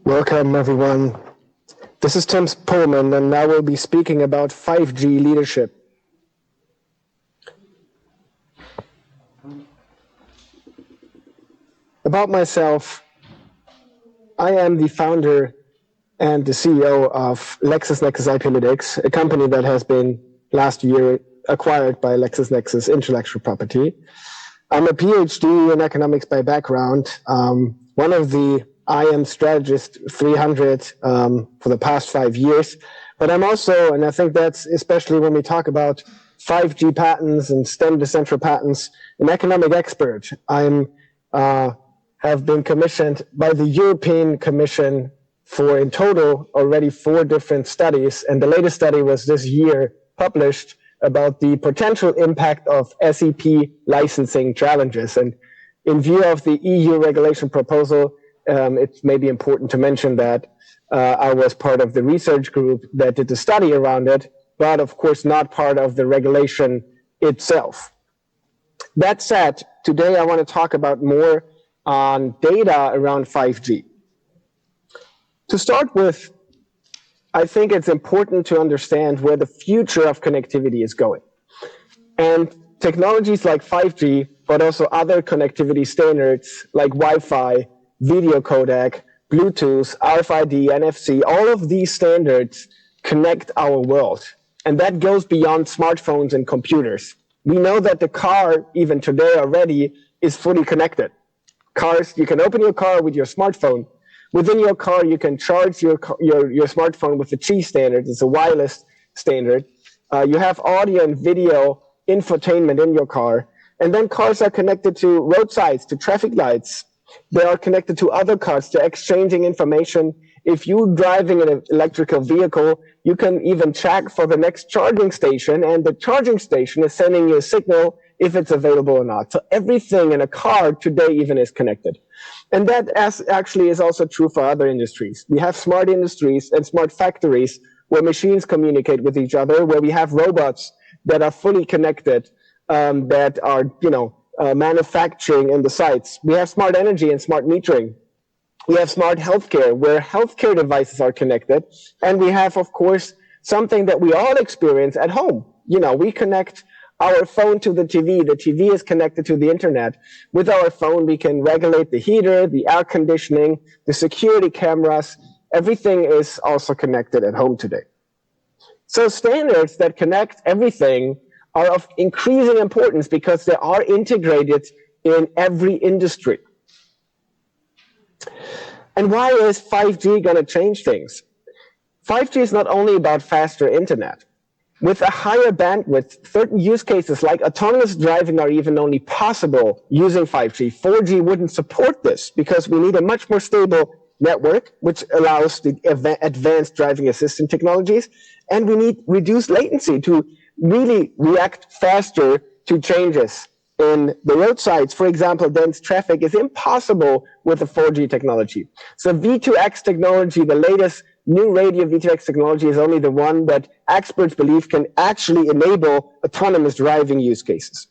Welcome, everyone. This is Tim Pohlmann, and I will be speaking about 5G leadership. About myself, I am the founder and the CEO of LexisNexis IPlytics, a company that has been last year acquired by LexisNexis intellectual property. I'm a PhD in economics by background, one of the IM Strategist 300 for the past 5 years. But I'm also, and I think that's especially when we talk about 5G patents and STEM decentral patents, an economic expert. I'm have been commissioned by the European Commission for, in total, already 4 different studies. And the latest study was this year published about the potential impact of SEP licensing challenges. And in view of the EU regulation proposal, it may be important to mention that I was part of the research group that did the study around it, but of course not part of the regulation itself. That said, today I want to talk about more on data around 5G. To start with, I think it's important to understand where the future of connectivity is going. And technologies like 5G, but also other connectivity standards like Wi-Fi, video codec, Bluetooth, RFID, NFC, all of these standards connect our world. And that goes beyond smartphones and computers. We know that the car, even today already, is fully connected. Cars, you can open your car with your smartphone. Within your car, you can charge your smartphone with the Qi standard. It's a wireless standard. You have audio and video infotainment in your car. And then cars are connected to roadsides, to traffic lights. They are connected to other cars, to exchanging information. If you're driving an electrical vehicle, you can even check for the next charging station, and the charging station is sending you a signal if it's available or not. So everything in a car today even is connected. And that actually is also true for other industries. We have smart industries and smart factories where machines communicate with each other, where we have robots that are fully connected, that are, manufacturing in the sites. We have smart energy and smart metering. We have smart healthcare, where healthcare devices are connected. And we have, of course, something that we all experience at home. We connect our phone to the TV. The TV is connected to the internet. With our phone, we can regulate the heater, the air conditioning, the security cameras. Everything is also connected at home today. So standards that connect everything are of increasing importance because they are integrated in every industry. And why is 5G going to change things? 5G is not only about faster internet. With a higher bandwidth, certain use cases like autonomous driving are even only possible using 5G. 4G wouldn't support this because we need a much more stable network, which allows the advanced driving assistant technologies, and we need reduced latency to really react faster to changes in the roadsides. For example, dense traffic is impossible with the 4G technology. So V2X technology, the latest new radio V2X technology, is only the one that experts believe can actually enable autonomous driving use cases.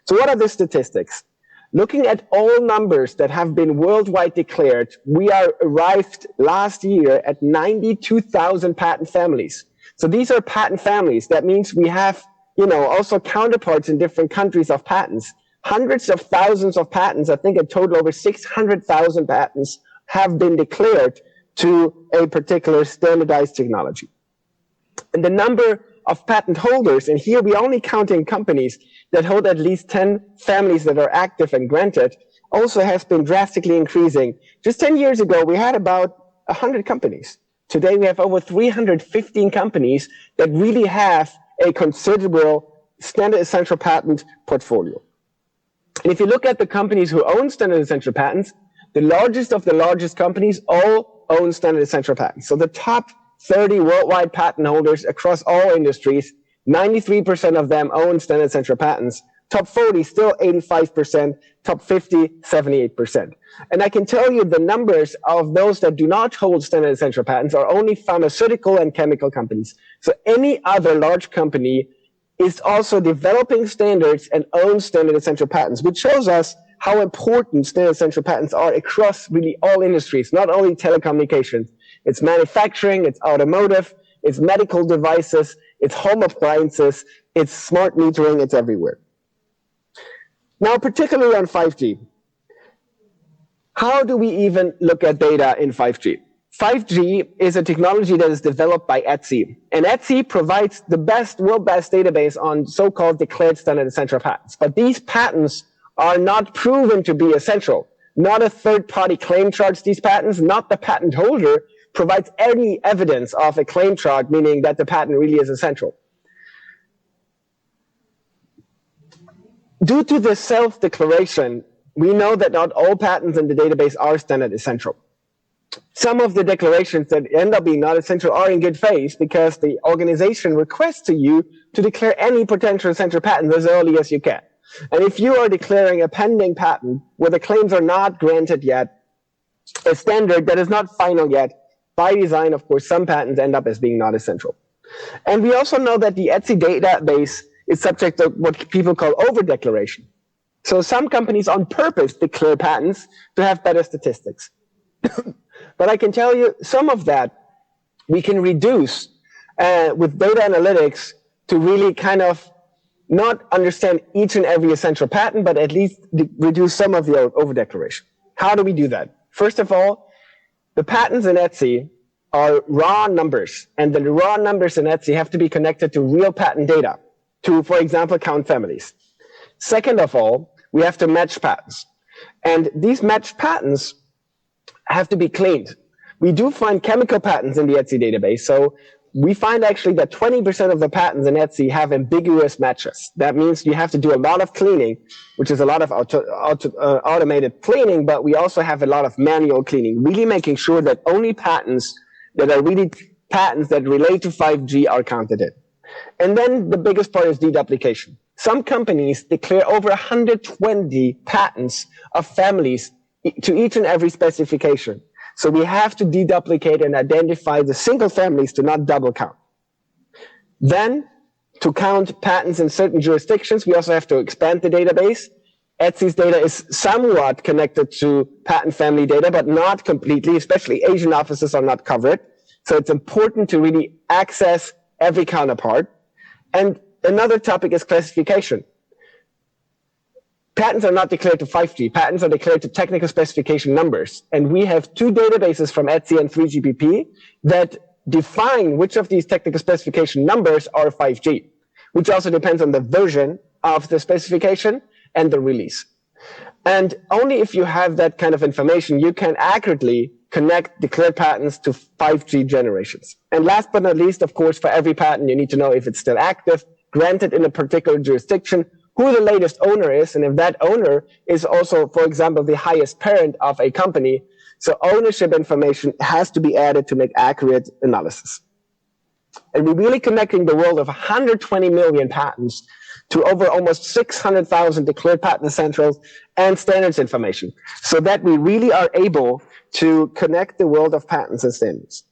So what are the statistics? Looking at all numbers that have been worldwide declared, we arrived last year at 92,000 patent families. So these are patent families. That means we have, also counterparts in different countries of patents. Hundreds of thousands of patents, I think a total over 600,000 patents have been declared to a particular standardized technology. And the number of patent holders, and here we're only counting companies that hold at least 10 families that are active and granted, also has been drastically increasing. Just 10 years ago, we had about 100 companies. Today, we have over 315 companies that really have a considerable standard essential patent portfolio. And if you look at the companies who own standard essential patents, the largest of the largest companies all own standard essential patents. So the top 30 worldwide patent holders across all industries, 93% of them own standard essential patents. Top 40, still 85%. Top 50, 78%. And I can tell you the numbers of those that do not hold standard essential patents are only pharmaceutical and chemical companies. So any other large company is also developing standards and owns standard essential patents, which shows us how important standard essential patents are across really all industries, not only telecommunications. It's manufacturing, it's automotive, it's medical devices, it's home appliances, it's smart metering, it's everywhere. Now, particularly on 5G, how do we even look at data in 5G? 5G is a technology that is developed by ETSI, and ETSI provides the world best database on so-called declared standard essential patents. But these patents are not proven to be essential. Not a third-party claim charge these patents, not the patent holder provides any evidence of a claim charge, meaning that the patent really is essential. Due to this self-declaration, we know that not all patents in the database are standard essential. Some of the declarations that end up being not essential are in good faith because the organization requests to you to declare any potential essential patent as early as you can. And if you are declaring a pending patent where the claims are not granted yet, a standard that is not final yet, by design, of course, some patents end up as being not essential. And we also know that the ETSI database is subject to what people call over-declaration. So some companies on purpose declare patents to have better statistics. But I can tell you some of that we can reduce with data analytics to really kind of not understand each and every essential patent, but at least reduce some of the over-declaration. How do we do that? First of all, the patents in ETSI are raw numbers, and the raw numbers in ETSI have to be connected to real patent data to, for example, count families. Second of all, we have to match patents. And these matched patents have to be cleaned. We do find chemical patents in the ETSI database, so we find actually that 20% of the patents in ETSI have ambiguous matches. That means you have to do a lot of cleaning, which is a lot of automated cleaning, but we also have a lot of manual cleaning, really making sure that only patents that are really patents that relate to 5G are counted in. And then the biggest part is deduplication. Some companies declare over 120 patents of families to each and every specification. So we have to deduplicate and identify the single families to not double count. Then, to count patents in certain jurisdictions, we also have to expand the database. ETSI's data is somewhat connected to patent family data, but not completely, especially Asian offices are not covered. So it's important to really access every counterpart. And another topic is classification. Patents are not declared to 5G. Patents are declared to technical specification numbers. And we have two databases from ETSI and 3GPP that define which of these technical specification numbers are 5G, which also depends on the version of the specification and the release. And only if you have that kind of information, you can accurately connect declared patents to 5G generations. And last but not least, of course, for every patent, you need to know if it's still active, granted in a particular jurisdiction, who the latest owner is, and if that owner is also, for example, the highest parent of a company. So ownership information has to be added to make accurate analysis. And we're really connecting the world of 120 million patents to over almost 600,000 declared patent essentials and standards information, so that we really are able to connect the world of patents and standards.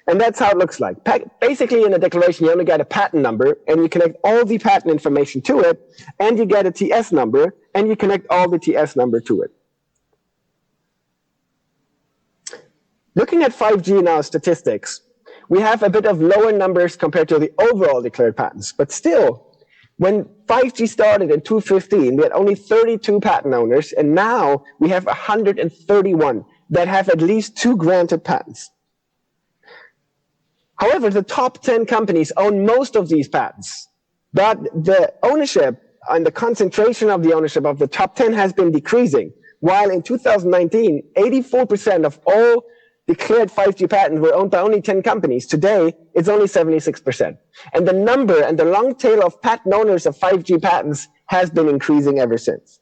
And that's how it looks like. Basically, in a declaration, you only get a patent number, and you connect all the patent information to it, and you get a TS number, and you connect all the TS number to it. Looking at 5G now statistics, we have a bit of lower numbers compared to the overall declared patents. But still, when 5G started in 2015, we had only 32 patent owners, and now we have 131 that have at least 2 granted patents. However, the top 10 companies own most of these patents, but the ownership and the concentration of the ownership of the top 10 has been decreasing. While in 2019, 84% of all declared 5G patents were owned by only 10 companies. Today, it's only 76%. And the number and the long tail of patent owners of 5G patents has been increasing ever since.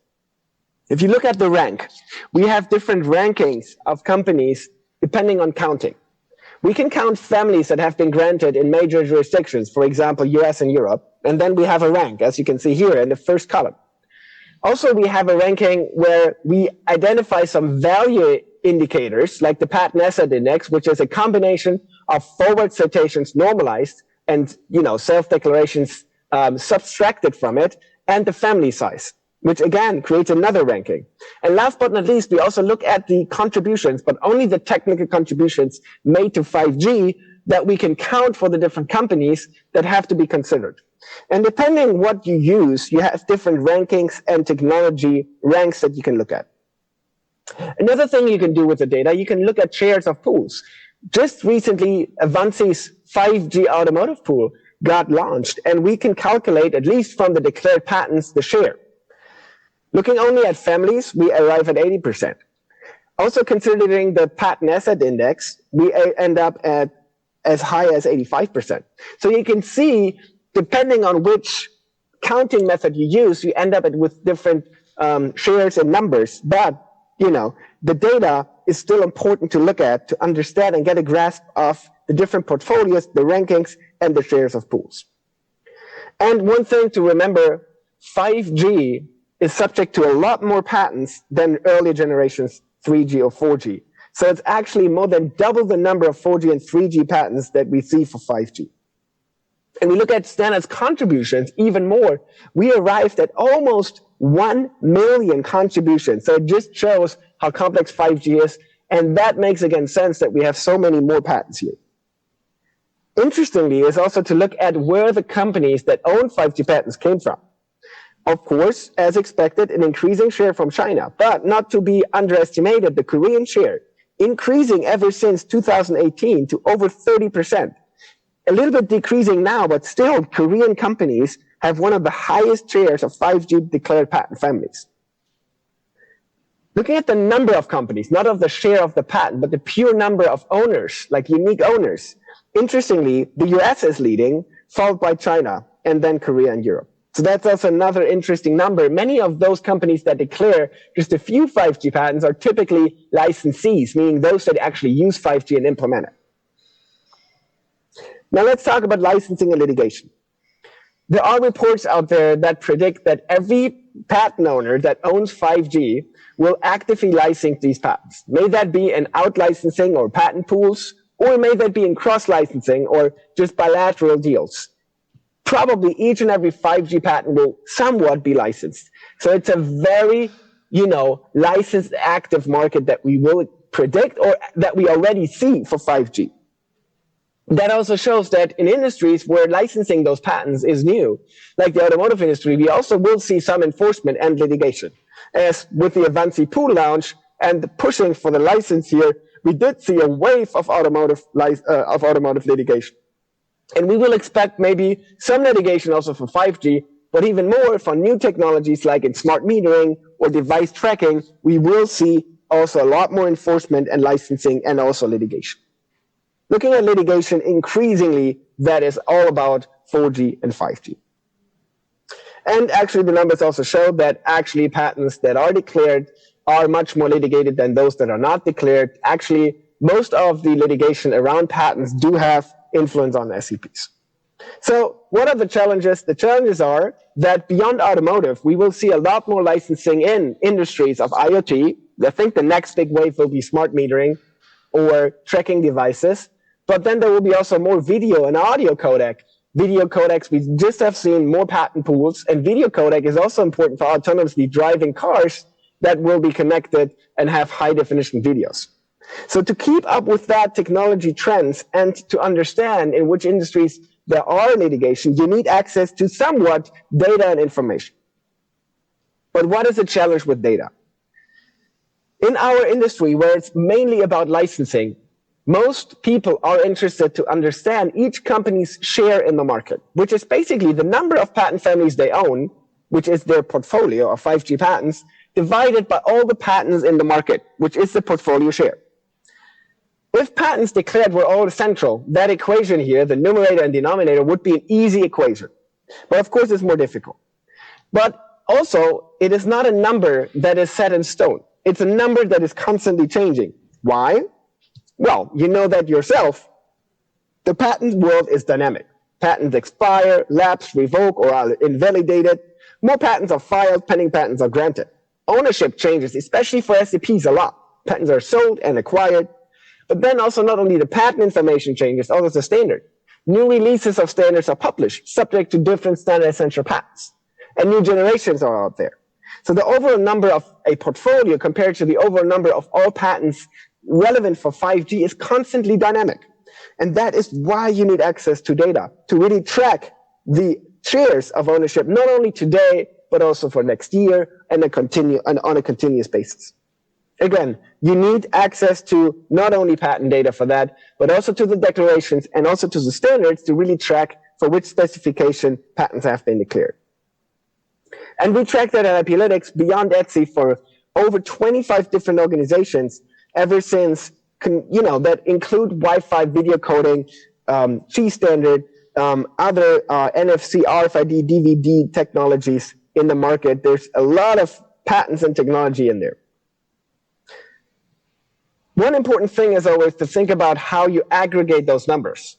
If you look at the rank, we have different rankings of companies depending on counting. We can count families that have been granted in major jurisdictions, for example, US and Europe, and then we have a rank, as you can see here in the first column. Also, we have a ranking where we identify some value indicators, like the Patent Asset Index, which is a combination of forward citations normalized and self-declarations subtracted from it, and the family size. which again creates another ranking. And last but not least, we also look at the contributions, but only the technical contributions made to 5G that we can count for the different companies that have to be considered. And depending what you use, you have different rankings and technology ranks that you can look at. Another thing you can do with the data, you can look at shares of pools. Just recently, Avanti's 5G automotive pool got launched, and we can calculate, at least from the declared patents, the share. Looking only at families, we arrive at 80%. Also considering the patent asset index, we end up at as high as 85%. So you can see, depending on which counting method you use, you end up with different shares and numbers. But, you know, the data is still important to look at to understand and get a grasp of the different portfolios, the rankings, and the shares of pools. And one thing to remember, 5G is subject to a lot more patents than earlier generations 3G or 4G. So it's actually more than double the number of 4G and 3G patents that we see for 5G. And we look at standards contributions even more. We arrived at almost 1 million contributions. So it just shows how complex 5G is. And that makes, again, sense that we have so many more patents here. Interestingly, is also to look at where the companies that own 5G patents came from. Of course, as expected, an increasing share from China, but not to be underestimated, the Korean share, increasing ever since 2018 to over 30%. A little bit decreasing now, but still Korean companies have one of the highest shares of 5G declared patent families. Looking at the number of companies, not of the share of the patent, but the pure number of owners, like unique owners. Interestingly, the US is leading, followed by China, and then Korea and Europe. So that's also another interesting number. Many of those companies that declare just a few 5G patents are typically licensees, meaning those that actually use 5G and implement it. Now let's talk about licensing and litigation. There are reports out there that predict that every patent owner that owns 5G will actively license these patents. May that be in out-licensing or patent pools, or may that be in cross-licensing or just bilateral deals. Probably each and every 5G patent will somewhat be licensed. So it's a very, licensed active market that we will predict or that we already see for 5G. That also shows that in industries where licensing those patents is new, like the automotive industry, we also will see some enforcement and litigation. As with the Avanti pool launch and the pushing for the license here, we did see a wave of automotive litigation. And we will expect maybe some litigation also for 5G, but even more for new technologies like in smart metering or device tracking, we will see also a lot more enforcement and licensing and also litigation. Looking at litigation, increasingly, that is all about 4G and 5G. And actually, the numbers also show that actually patents that are declared are much more litigated than those that are not declared. Actually, most of the litigation around patents do have influence on SEPs. So what are the challenges? The challenges are that beyond automotive, we will see a lot more licensing in industries of IoT. I think the next big wave will be smart metering or tracking devices. But then there will be also more video and audio codec. Video codecs, we just have seen more patent pools, and video codec is also important for autonomously driving cars that will be connected and have high definition videos. So to keep up with that technology trends and to understand in which industries there are litigation, you need access to somewhat data and information. But what is the challenge with data? In our industry, where it's mainly about licensing, most people are interested to understand each company's share in the market, which is basically the number of patent families they own, which is their portfolio of 5G patents, divided by all the patents in the market, which is the portfolio share. If patents declared were all central, that equation here, the numerator and denominator, would be an easy equation. But of course, it's more difficult. But also, it is not a number that is set in stone. It's a number that is constantly changing. Why? Well, you know that yourself. The patent world is dynamic. Patents expire, lapse, revoke, or are invalidated. More patents are filed, pending patents are granted. Ownership changes, especially for SEPs, a lot. Patents are sold and acquired. But then also not only the patent information changes, also the standard. New releases of standards are published, subject to different standard essential patents. And new generations are out there. So the overall number of a portfolio compared to the overall number of all patents relevant for 5G is constantly dynamic. And that is why you need access to data to really track the shares of ownership, not only today, but also for next year and on a continuous basis. Again, you need access to not only patent data for that, but also to the declarations and also to the standards to really track for which specification patents have been declared. And we track that at IPlytics beyond ETSI for over 25 different organizations ever since, that include Wi-Fi video coding, G standard, other NFC, RFID, DVD technologies in the market. There's a lot of patents and technology in there. One important thing is always to think about how you aggregate those numbers.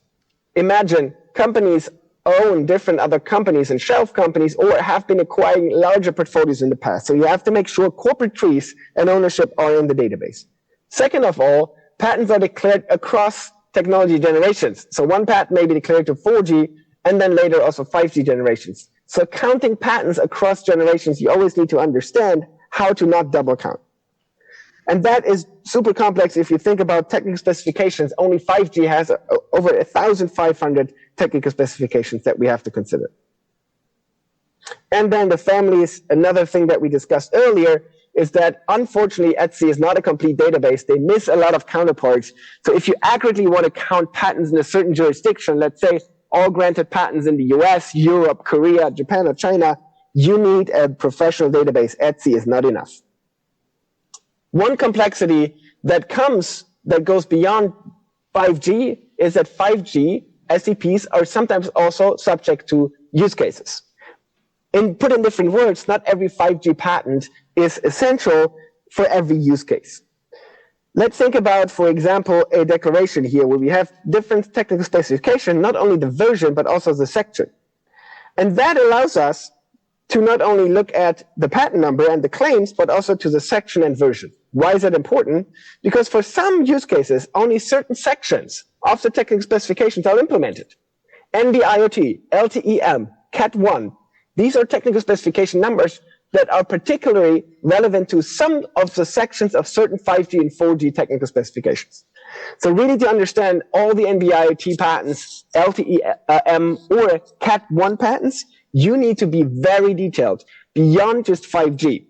Imagine companies own different other companies and shelf companies or have been acquiring larger portfolios in the past. So you have to make sure corporate trees and ownership are in the database. Second of all, patents are declared across technology generations. So one patent may be declared to 4G and then later also 5G generations. So counting patents across generations, you always need to understand how to not double count. And that is super complex if you think about technical specifications. Only 5G has over 1,500 technical specifications that we have to consider. And then the families, another thing that we discussed earlier, is that unfortunately ETSI is not a complete database. They miss a lot of counterparts. So if you accurately want to count patents in a certain jurisdiction, let's say all granted patents in the US, Europe, Korea, Japan, or China, you need a professional database. ETSI is not enough. One complexity that goes beyond 5G is that 5G SEPs are sometimes also subject to use cases. Put in different words, not every 5G patent is essential for every use case. Let's think about, for example, a declaration here where we have different technical specification, not only the version, but also the section. And that allows us to not only look at the patent number and the claims, but also to the section and version. Why is that important? Because for some use cases, only certain sections of the technical specifications are implemented. NB-IoT, LTE-M, Cat1, these are technical specification numbers that are particularly relevant to some of the sections of certain 5G and 4G technical specifications. So really to understand all the NB-IoT patents, LTE-M or Cat1 patents, you need to be very detailed beyond just 5G.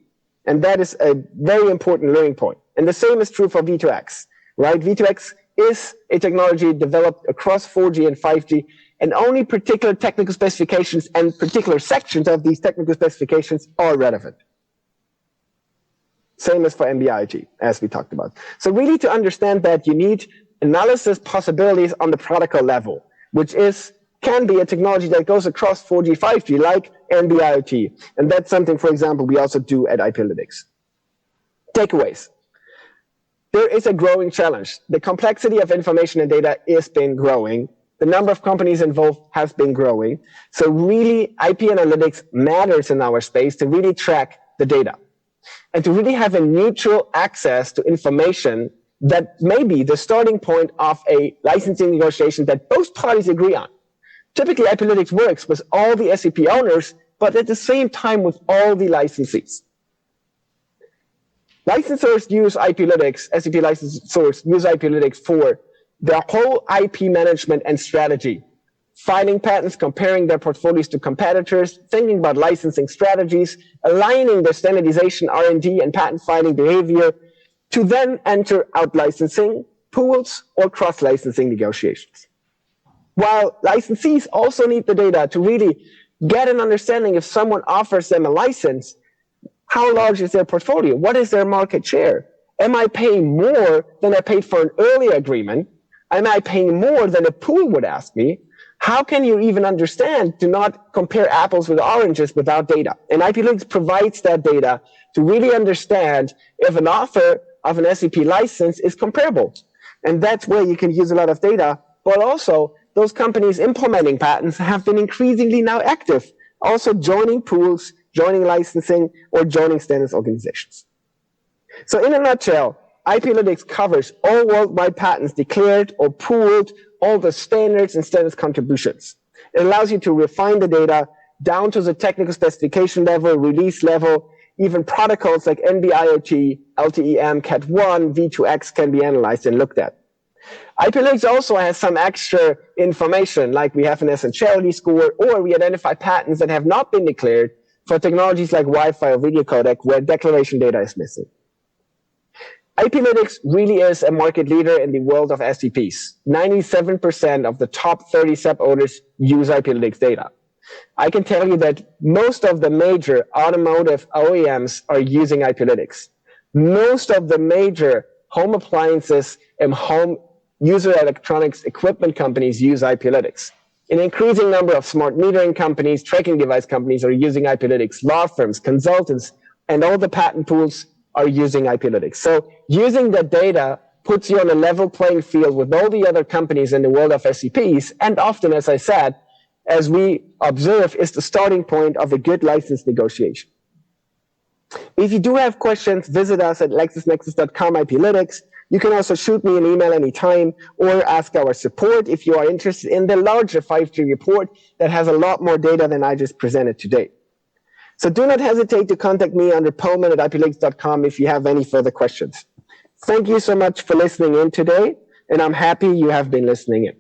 And that is a very important learning point. And the same is true for V2X, right? V2X is a technology developed across 4G and 5G, and only particular technical specifications and particular sections of these technical specifications are relevant. Same as for NB-IoT, as we talked about. So really to understand that, you need analysis possibilities on the protocol level, which can be a technology that goes across 4G, 5G, like NB-IoT. And that's something, for example, we also do at IPlytics. Takeaways. There is a growing challenge. The complexity of information and data has been growing. The number of companies involved has been growing. So really, IP analytics matters in our space to really track the data and to really have a neutral access to information that may be the starting point of a licensing negotiation that both parties agree on. Typically, IPlytics works with all the SEP owners, but at the same time with all the licensees. Licensors use IPlytics, SEP licensors use IPlytics for their whole IP management and strategy, filing patents, comparing their portfolios to competitors, thinking about licensing strategies, aligning their standardization, R&D, and patent filing behavior to then enter out-licensing, pools, or cross-licensing negotiations. While licensees also need the data to really get an understanding if someone offers them a license, how large is their portfolio? What is their market share? Am I paying more than I paid for an earlier agreement? Am I paying more than a pool would ask me? How can you even understand to not compare apples with oranges without data? And IPlytics provides that data to really understand if an offer of an SEP license is comparable. And that's where you can use a lot of data, but also those companies implementing patents have been increasingly now active, also joining pools, joining licensing, or joining standards organizations. So in a nutshell, IPlytics covers all worldwide patents declared or pooled, all the standards and standards contributions. It allows you to refine the data down to the technical specification level, release level, even protocols like NB-IoT, LTE-M, Cat1, V2X can be analyzed and looked at. IPlytics also has some extra information, like we have an essentiality score, or we identify patents that have not been declared for technologies like Wi-Fi or video codec where declaration data is missing. IPlytics really is a market leader in the world of SCPs. 97% of the top 30 SEP owners use IPlytics data. I can tell you that most of the major automotive OEMs are using IPlytics. Most of the major home appliances and home user electronics equipment companies use IPlytics. An increasing number of smart metering companies, tracking device companies are using IPlytics. Law firms, consultants, and all the patent pools are using IPlytics. So using that data puts you on a level playing field with all the other companies in the world of SCPs, and often, as I said, as we observe, is the starting point of a good license negotiation. If you do have questions, visit us at LexisNexis.com IPlytics. You can also shoot me an email anytime or ask our support if you are interested in the larger 5G report that has a lot more data than I just presented today. So do not hesitate to contact me under Pohlmann at IPlytics.com if you have any further questions. Thank you so much for listening in today, and I'm happy you have been listening in.